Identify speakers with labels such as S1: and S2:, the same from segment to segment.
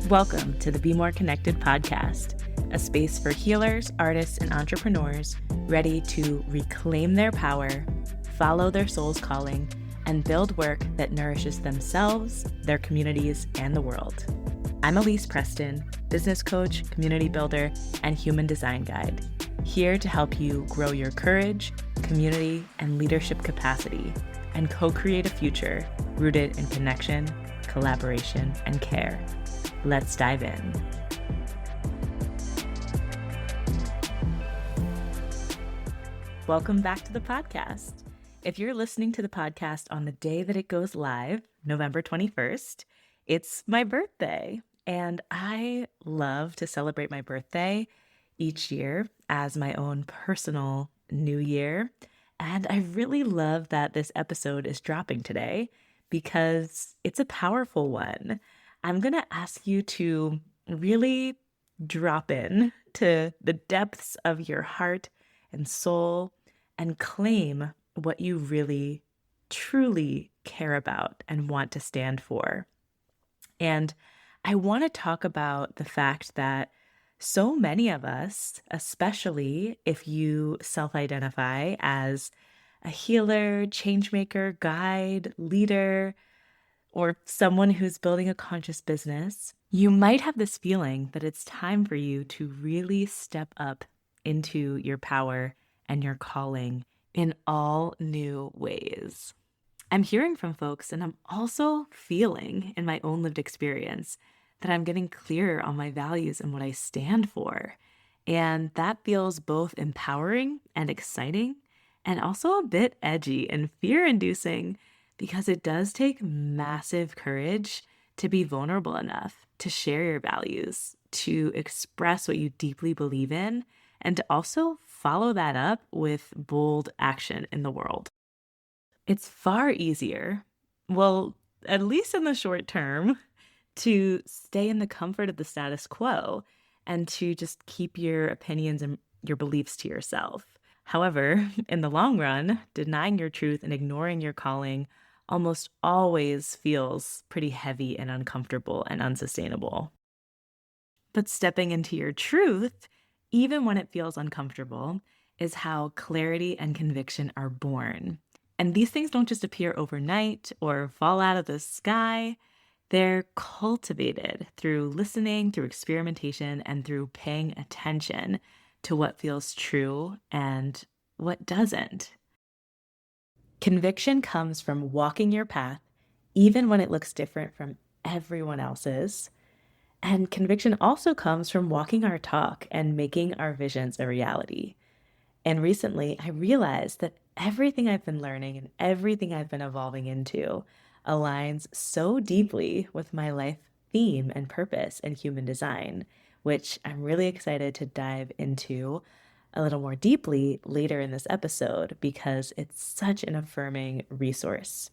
S1: Welcome to the Be More Connected podcast, a space for healers, artists, and entrepreneurs ready to reclaim their power, follow their soul's calling, and build work that nourishes themselves, their communities, and the world. I'm Elise Preston, business coach, community builder, and human design guide, here to help you grow your courage, community, and leadership capacity, and co-create a future rooted in connection, collaboration, and care. Let's dive in. Welcome back to the podcast. If you're listening to the podcast on the day that it goes live, November 21st, it's my birthday. And I love to celebrate my birthday each year as my own personal new year. And I really love that this episode is dropping today because it's a powerful one. I'm going to ask you to really drop in to the depths of your heart and soul and claim what you really, truly care about and want to stand for. And I want to talk about the fact that so many of us, especially if you self-identify as a healer, changemaker, guide, leader, or someone who's building a conscious business, you might have this feeling that it's time for you to really step up into your power and your calling in all new ways. I'm hearing from folks, and I'm also feeling in my own lived experience that I'm getting clearer on my values and what I stand for. And that feels both empowering and exciting, and also a bit edgy and fear-inducing, because it does take massive courage to be vulnerable enough to share your values, to express what you deeply believe in, and to also follow that up with bold action in the world. It's far easier, well, at least in the short term, to stay in the comfort of the status quo and to just keep your opinions and your beliefs to yourself. However, in the long run, denying your truth and ignoring your calling almost always feels pretty heavy and uncomfortable and unsustainable. But stepping into your truth, even when it feels uncomfortable, is how clarity and conviction are born. And these things don't just appear overnight or fall out of the sky. They're cultivated through listening, through experimentation, and through paying attention to what feels true and what doesn't. Conviction comes from walking your path, even when it looks different from everyone else's. And conviction also comes from walking our talk and making our visions a reality. And recently, I realized that everything I've been learning and everything I've been evolving into aligns so deeply with my life theme and purpose in human design, which I'm really excited to dive into a little more deeply later in this episode because it's such an affirming resource.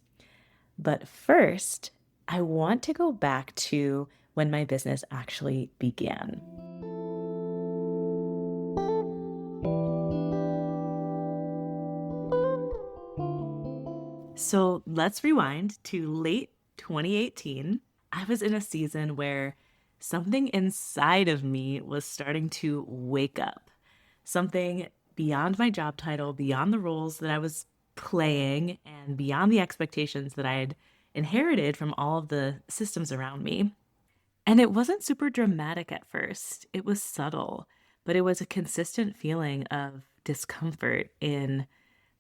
S1: But first, I want to go back to when my business actually began. So let's rewind to late 2018. I was in a season where something inside of me was starting to wake up. Something beyond my job title, beyond the roles that I was playing, and beyond the expectations that I had inherited from all of the systems around me. And it wasn't super dramatic at first. It was subtle, but it was a consistent feeling of discomfort in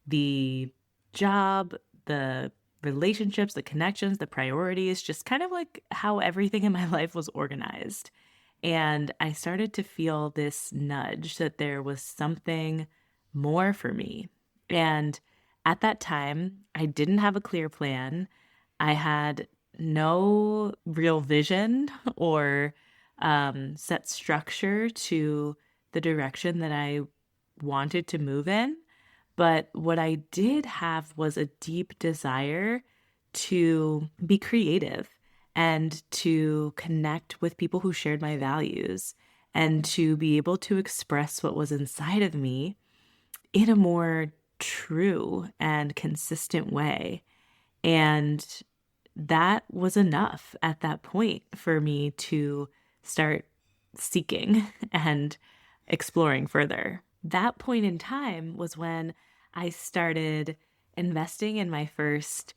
S1: the job, the relationships, the connections, the priorities, just kind of like how everything in my life was organized. And I started to feel this nudge that there was something more for me. And at that time, I didn't have a clear plan. I had no real vision or set structure to the direction that I wanted to move in. But what I did have was a deep desire to be creative and to connect with people who shared my values and to be able to express what was inside of me in a more true and consistent way. And that was enough at that point for me to start seeking and exploring further. That point in time was when I started investing in my first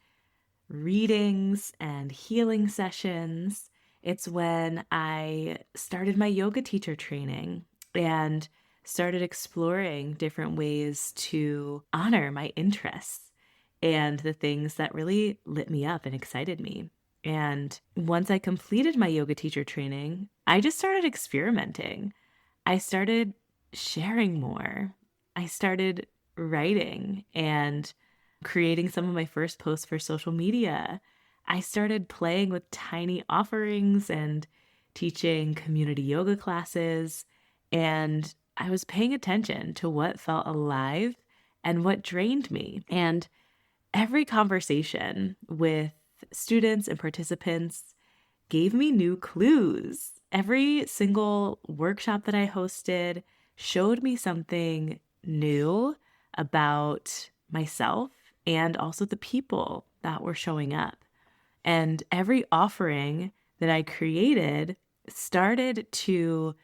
S1: readings and healing sessions. It's when I started my yoga teacher training and started exploring different ways to honor my interests and the things that really lit me up and excited me. And once I completed my yoga teacher training, I just started experimenting. I started sharing more. I started writing and creating some of my first posts for social media. I started playing with tiny offerings and teaching community yoga classes. And I was paying attention to what felt alive and what drained me. And every conversation with students and participants gave me new clues. Every single workshop that I hosted showed me something new about myself and also the people that were showing up. And every offering that I created started to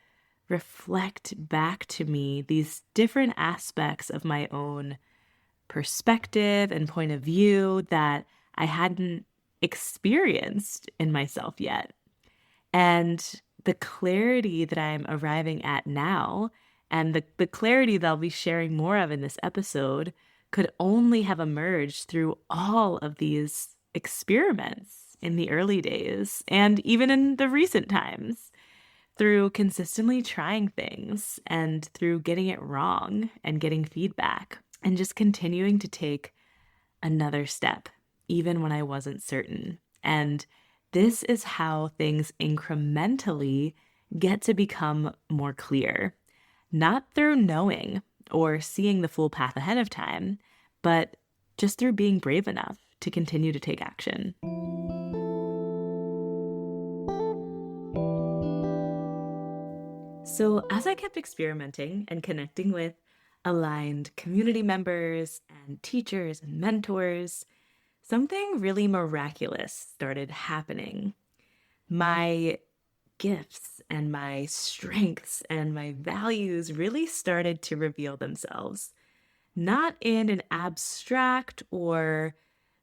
S1: reflect back to me these different aspects of my own perspective and point of view that I hadn't experienced in myself yet. And the clarity that I'm arriving at now, and the clarity that I'll be sharing more of in this episode, could only have emerged through all of these experiments in the early days and even in the recent times, through consistently trying things and through getting it wrong and getting feedback and just continuing to take another step, even when I wasn't certain. And this is how things incrementally get to become more clear, not through knowing or seeing the full path ahead of time, but just through being brave enough to continue to take action. So, as I kept experimenting and connecting with aligned community members and teachers and mentors, something really miraculous started happening. My gifts and my strengths and my values really started to reveal themselves, not in an abstract or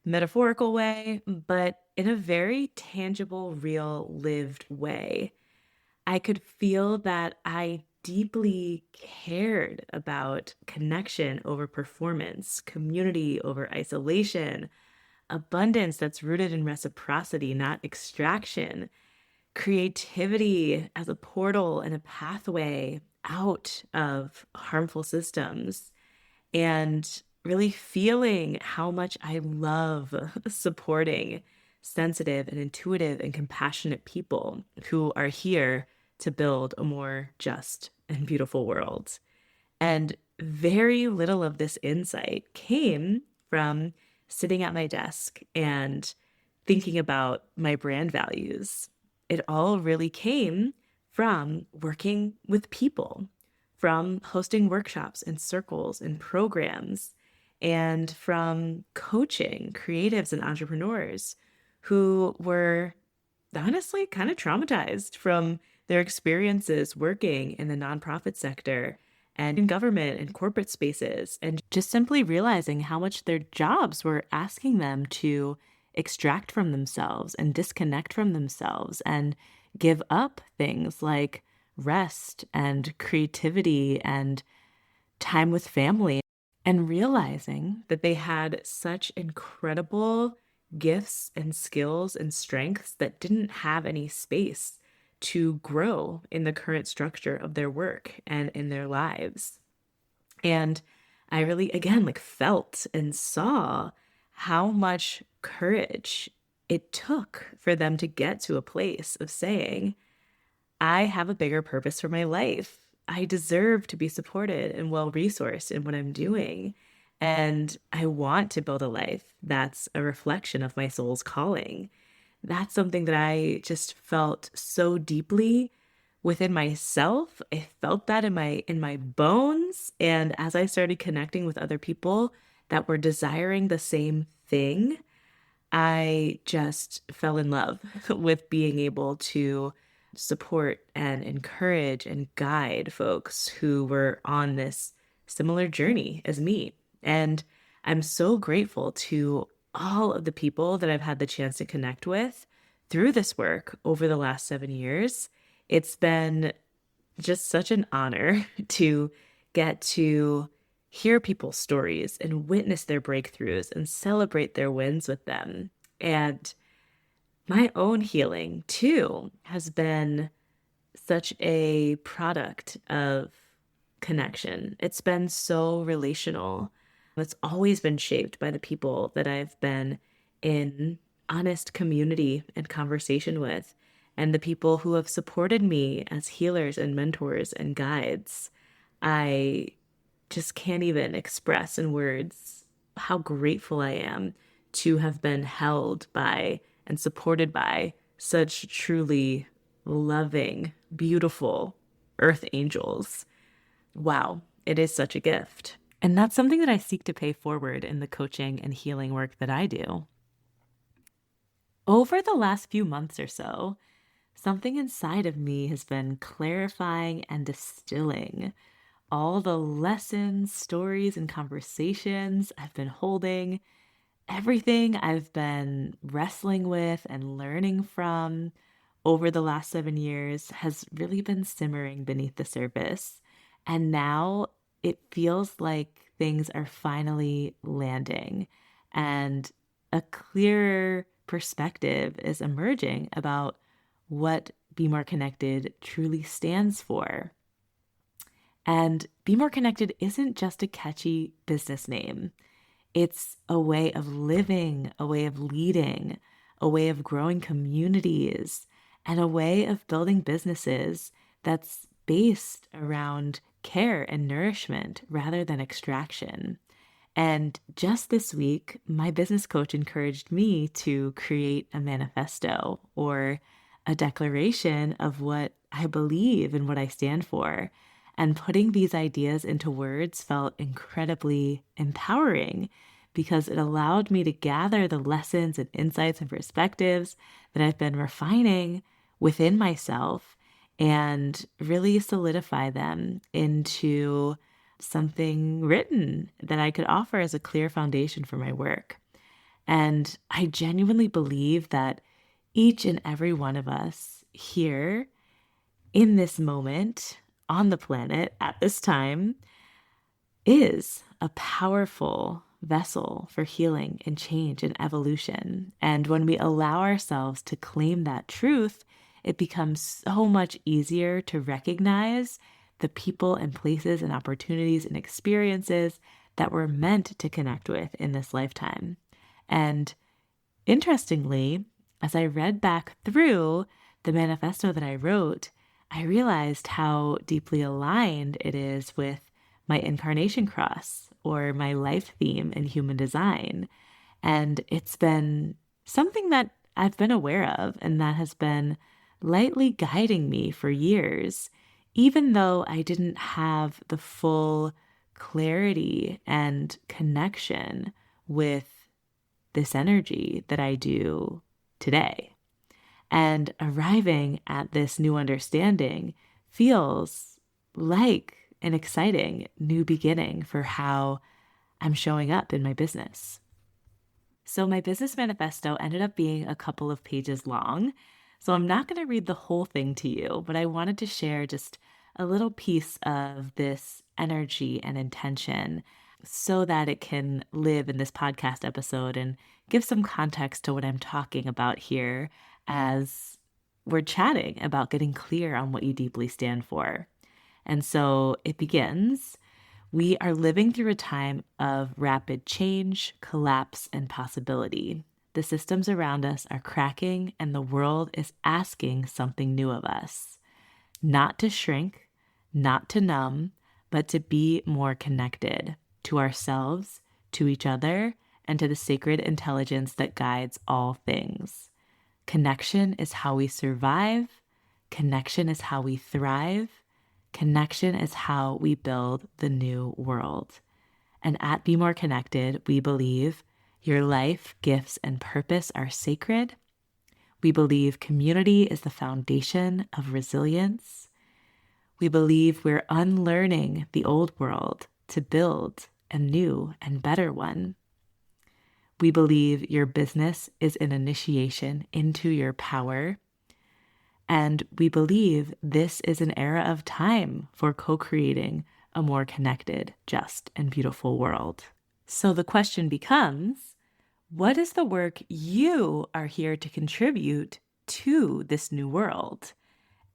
S1: metaphorical way, but in a very tangible, real, lived way. I could feel that I deeply cared about connection over performance, community over isolation, abundance that's rooted in reciprocity, not extraction, creativity as a portal and a pathway out of harmful systems, and really feeling how much I love supporting sensitive and intuitive and compassionate people who are here to build a more just and beautiful world. And very little of this insight came from sitting at my desk and thinking about my brand values. It all really came from working with people, from hosting workshops and circles and programs, and from coaching creatives and entrepreneurs who were honestly kind of traumatized from their experiences working in the nonprofit sector and in government and corporate spaces, and just simply realizing how much their jobs were asking them to extract from themselves and disconnect from themselves and give up things like rest and creativity and time with family, and realizing that they had such incredible gifts and skills and strengths that didn't have any space to grow in the current structure of their work and in their lives. And I really, again, like felt and saw how much courage it took for them to get to a place of saying, I have a bigger purpose for my life. I deserve to be supported and well resourced in what I'm doing. And I want to build a life that's a reflection of my soul's calling. That's something that I just felt so deeply within myself. I felt that in my bones. And as I started connecting with other people that were desiring the same thing, I just fell in love with being able to support and encourage and guide folks who were on this similar journey as me. And I'm so grateful to all of the people that I've had the chance to connect with through this work over the last 7 years. It's been just such an honor to get to hear people's stories and witness their breakthroughs and celebrate their wins with them. And my own healing, too, has been such a product of connection. It's been so relational. It's always been shaped by the people that I've been in honest community and conversation with, and the people who have supported me as healers and mentors and guides. I just can't even express in words how grateful I am to have been held by and supported by such truly loving, beautiful earth angels. Wow, it is such a gift. And that's something that I seek to pay forward in the coaching and healing work that I do. Over the last few months or so, something inside of me has been clarifying and distilling all the lessons, stories, and conversations I've been holding, everything I've been wrestling with and learning from over the last 7 years has really been simmering beneath the surface. And now it feels like things are finally landing and a clearer perspective is emerging about what Be More Connected truly stands for. And Be More Connected isn't just a catchy business name. It's a way of living, a way of leading, a way of growing communities, and a way of building businesses that's based around care and nourishment rather than extraction. And just this week, my business coach encouraged me to create a manifesto or a declaration of what I believe and what I stand for. And putting these ideas into words felt incredibly empowering because it allowed me to gather the lessons and insights and perspectives that I've been refining within myself and really solidify them into something written that I could offer as a clear foundation for my work. And I genuinely believe that each and every one of us here in this moment on the planet at this time is a powerful vessel for healing and change and evolution. And when we allow ourselves to claim that truth, it becomes so much easier to recognize the people and places and opportunities and experiences that we're meant to connect with in this lifetime. And interestingly, as I read back through the manifesto that I wrote, I realized how deeply aligned it is with my incarnation cross or my life theme in human design. And it's been something that I've been aware of and that has been lightly guiding me for years, even though I didn't have the full clarity and connection with this energy that I do today. And arriving at this new understanding feels like an exciting new beginning for how I'm showing up in my business. So my business manifesto ended up being a couple of pages long. So I'm not going to read the whole thing to you, but I wanted to share just a little piece of this energy and intention so that it can live in this podcast episode and give some context to what I'm talking about here as we're chatting about getting clear on what you deeply stand for. And so it begins. We are living through a time of rapid change, collapse, and possibility. The systems around us are cracking, and the world is asking something new of us. Not to shrink, not to numb, but to be more connected to ourselves, to each other, and to the sacred intelligence that guides all things. Connection is how we survive. Connection is how we thrive. Connection is how we build the new world. And at Be More Connected, we believe your life, gifts, and purpose are sacred. We believe community is the foundation of resilience. We believe we're unlearning the old world to build a new and better one. We believe your business is an initiation into your power. And we believe this is an era of time for co-creating a more connected, just, and beautiful world. So the question becomes, what is the work you are here to contribute to this new world?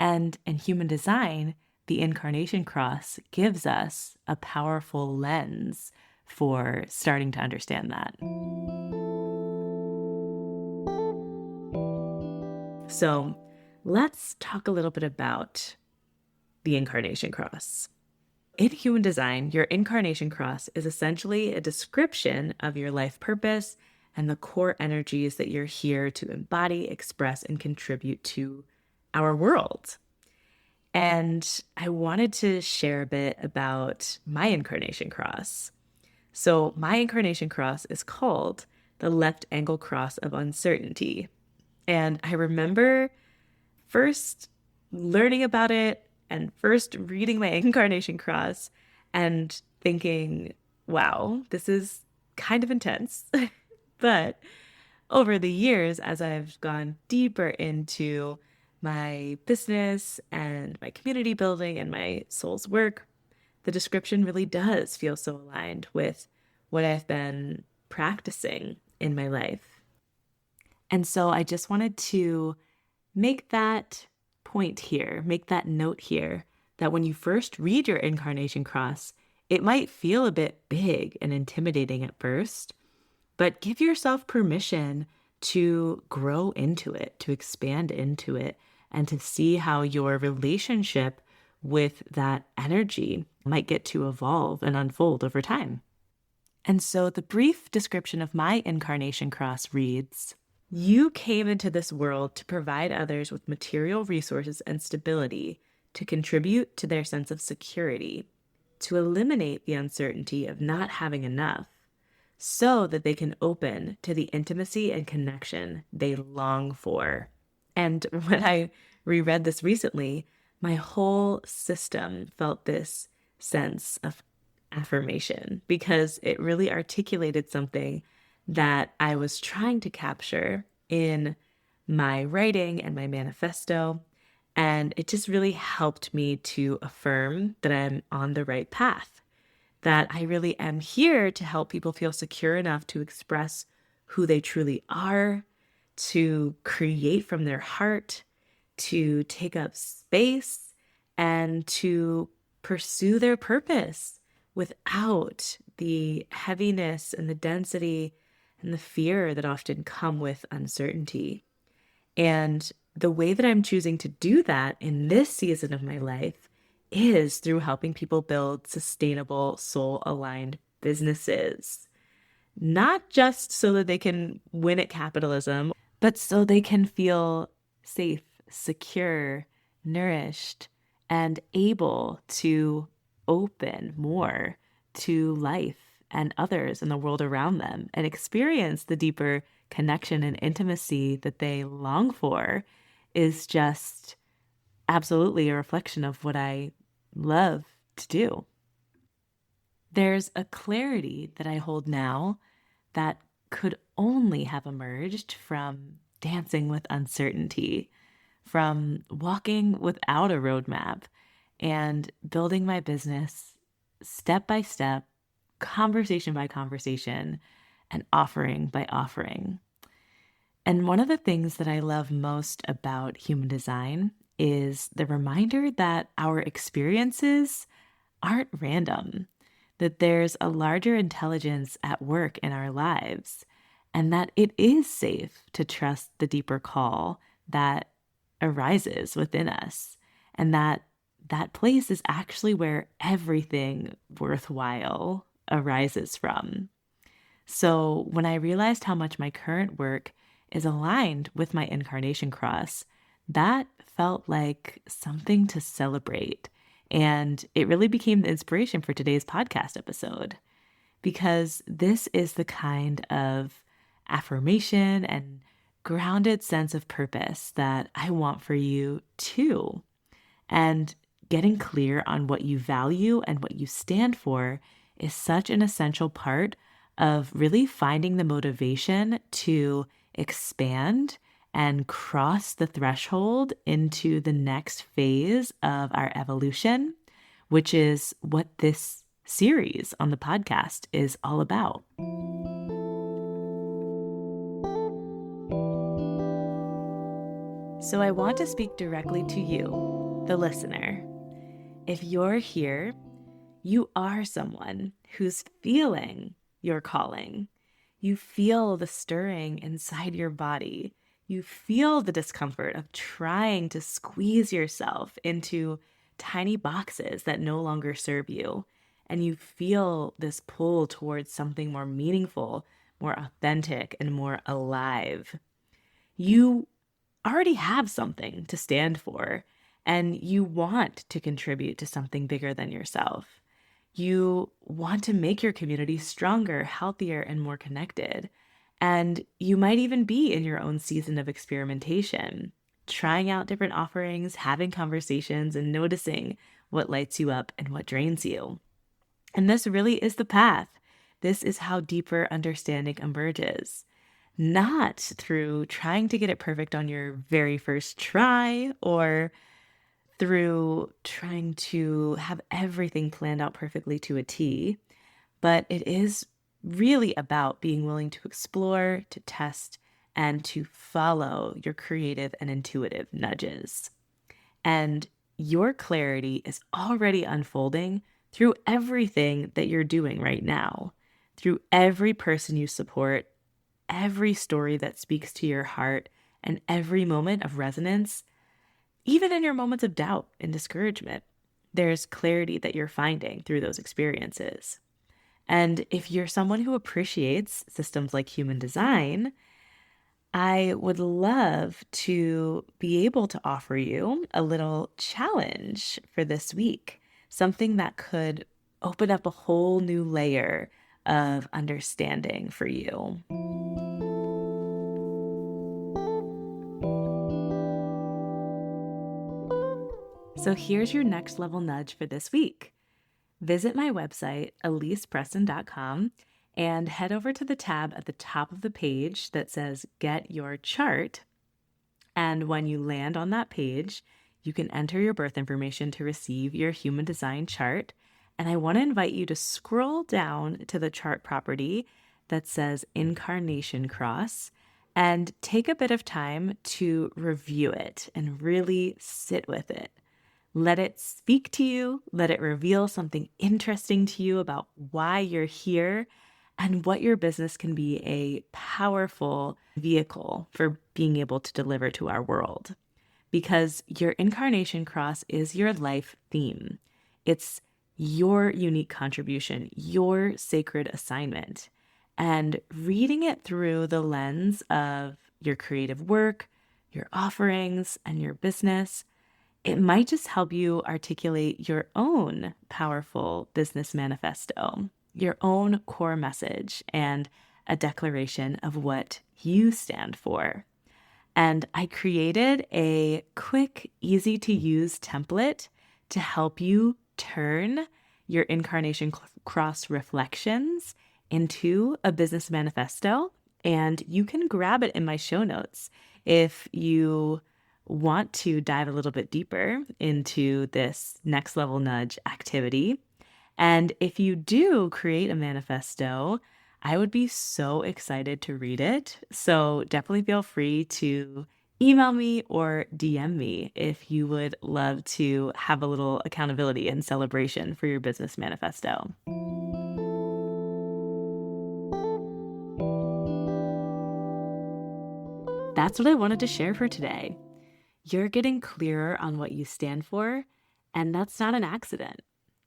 S1: And in human design, the Incarnation Cross gives us a powerful lens for starting to understand that. So let's talk a little bit about the Incarnation Cross. In human design, your Incarnation Cross is essentially a description of your life purpose and the core energies that you're here to embody, express, and contribute to our world. And I wanted to share a bit about my Incarnation Cross. So my Incarnation Cross is called the Left Angle Cross of Uncertainty. And I remember first learning about it and first reading my Incarnation Cross and thinking, wow, this is kind of intense. But over the years, as I've gone deeper into my business and my community building and my soul's work, the description really does feel so aligned with what I've been practicing in my life. And so I just wanted to make that point here, make that note here, that when you first read your Incarnation Cross, it might feel a bit big and intimidating at first, but give yourself permission to grow into it, to expand into it, and to see how your relationship with that energy might get to evolve and unfold over time. And so the brief description of my Incarnation Cross reads, you came into this world to provide others with material resources and stability to contribute to their sense of security, to eliminate the uncertainty of not having enough, so that they can open to the intimacy and connection they long for. And when I reread this recently, my whole system felt this sense of affirmation because it really articulated something that I was trying to capture in my writing and my manifesto. And it just really helped me to affirm that I'm on the right path, that I really am here to help people feel secure enough to express who they truly are, to create from their heart, to take up space, and to pursue their purpose without the heaviness and the density and the fear that often come with uncertainty. And the way that I'm choosing to do that in this season of my life is through helping people build sustainable, soul-aligned businesses. Not just so that they can win at capitalism, but so they can feel safe, secure, nourished, and able to open more to life and others in the world around them and experience the deeper connection and intimacy that they long for is just absolutely a reflection of what I love to do. There's a clarity that I hold now that could only have emerged from dancing with uncertainty, from walking without a roadmap and building my business step by step, conversation by conversation, and offering by offering. And one of the things that I love most about human design is the reminder that our experiences aren't random, that there's a larger intelligence at work in our lives, and that it is safe to trust the deeper call that arises within us, and that that place is actually where everything worthwhile arises from. So when I realized how much my current work is aligned with my Incarnation Cross, that felt like something to celebrate. And it really became the inspiration for today's podcast episode, because this is the kind of affirmation and grounded sense of purpose that I want for you too. And getting clear on what you value and what you stand for is such an essential part of really finding the motivation to expand and cross the threshold into the next phase of our evolution, which is what this series on the podcast is all about. So I want to speak directly to you, the listener. If you're here, you are someone who's feeling your calling. You feel the stirring inside your body. You feel the discomfort of trying to squeeze yourself into tiny boxes that no longer serve you. And you feel this pull towards something more meaningful, more authentic, and more alive. You already have something to stand for, and you want to contribute to something bigger than yourself. You want to make your community stronger, healthier, and more connected. And you might even be in your own season of experimentation, trying out different offerings, having conversations, and noticing what lights you up and what drains you. And this really is the path. This is how deeper understanding emerges. Not through trying to get it perfect on your very first try or through trying to have everything planned out perfectly to a T, but it is really about being willing to explore, to test, and to follow your creative and intuitive nudges. And your clarity is already unfolding through everything that you're doing right now, through every person you support, every story that speaks to your heart, and every moment of resonance. Even in your moments of doubt and discouragement, there's clarity that you're finding through those experiences. And if you're someone who appreciates systems like human design, I would love to be able to offer you a little challenge for this week, something that could open up a whole new layer of understanding for you. So here's your next level nudge for this week. Visit my website, elisepreston.com, and head over to the tab at the top of the page that says Get Your Chart. And when you land on that page, you can enter your birth information to receive your Human Design chart. And I want to invite you to scroll down to the chart property that says Incarnation Cross and take a bit of time to review it and really sit with it. Let it speak to you. Let it reveal something interesting to you about why you're here and what your business can be a powerful vehicle for being able to deliver to our world. Because your incarnation cross is your life theme. It's your unique contribution, your sacred assignment. And reading it through the lens of your creative work, your offerings, and your business, it might just help you articulate your own powerful business manifesto, your own core message, and a declaration of what you stand for. And I created a quick, easy to use template to help you turn your incarnation cross reflections into a business manifesto. And you can grab it in my show notes if you want to dive a little bit deeper into this next level nudge activity. And if you do create a manifesto, I would be so excited to read it. So definitely feel free to email me or DM me if you would love to have a little accountability and celebration for your business manifesto. That's what I wanted to share for today. You're getting clearer on what you stand for, and that's not an accident.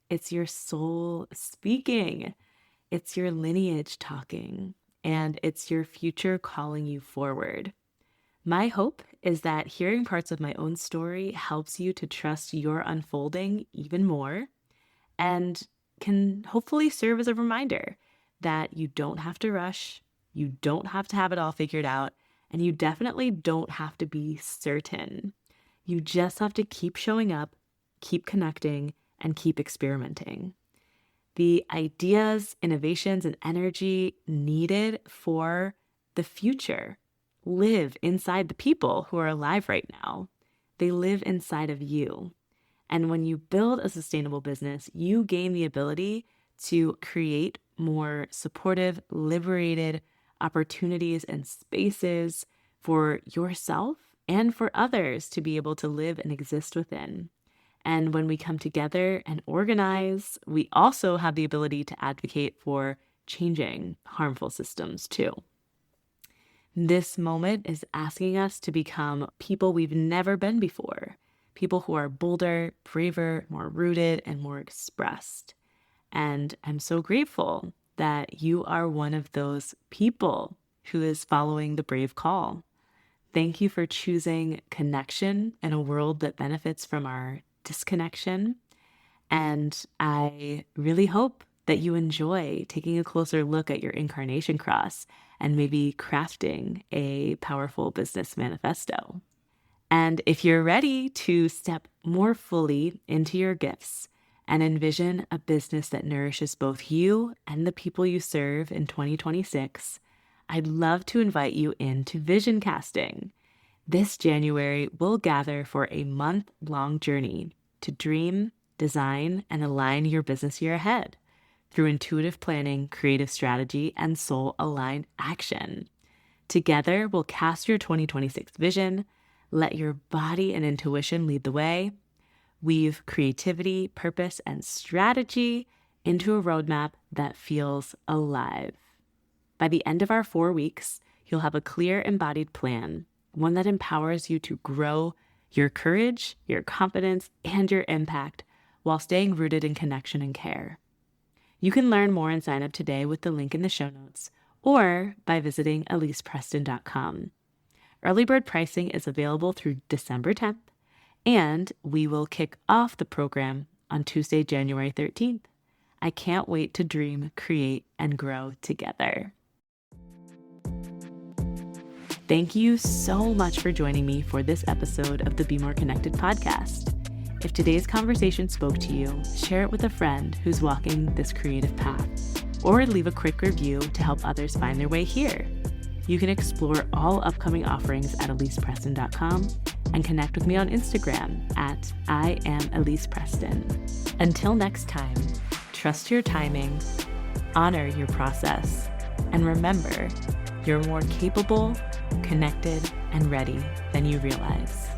S1: It's your soul speaking. It's your lineage talking, and it's your future calling you forward. My hope is that hearing parts of my own story helps you to trust your unfolding even more and can hopefully serve as a reminder that you don't have to rush, you don't have to have it all figured out, And you definitely don't have to be certain. You just have to keep showing up, keep connecting, and keep experimenting. The ideas, innovations, and energy needed for the future live inside the people who are alive right now. They live inside of you. And when you build a sustainable business, you gain the ability to create more supportive, liberated opportunities and spaces for yourself and for others to be able to live and exist within. And when we come together and organize, we also have the ability to advocate for changing harmful systems too. This moment is asking us to become people we've never been before, people who are bolder, braver, more rooted, and more expressed. And I'm so grateful that you are one of those people who is following the brave call. Thank you for choosing connection in a world that benefits from our disconnection. And I really hope that you enjoy taking a closer look at your incarnation cross and maybe crafting a powerful business manifesto. And if you're ready to step more fully into your gifts and envision a business that nourishes both you and the people you serve in 2026, I'd love to invite you into vision casting. This January, we'll gather for a month-long journey to dream, design, and align your business year ahead through intuitive planning, creative strategy, and soul-aligned action. Together, we'll cast your 2026 vision, let your body and intuition lead the way, weave creativity, purpose, and strategy into a roadmap that feels alive. By the end of our 4 weeks, you'll have a clear embodied plan, one that empowers you to grow your courage, your confidence, and your impact while staying rooted in connection and care. You can learn more and sign up today with the link in the show notes or by visiting elisepreston.com. Early bird pricing is available through December 10th, and we will kick off the program on Tuesday, January 13th. I can't wait to dream, create, and grow together. Thank you so much for joining me for this episode of the Be More Connected podcast. If today's conversation spoke to you, share it with a friend who's walking this creative path, or leave a quick review to help others find their way here. You can explore all upcoming offerings at elisepreston.com and connect with me on Instagram at @IamElisePreston. Until next time, trust your timing, honor your process, and remember, you're more capable, connected, and ready than you realize.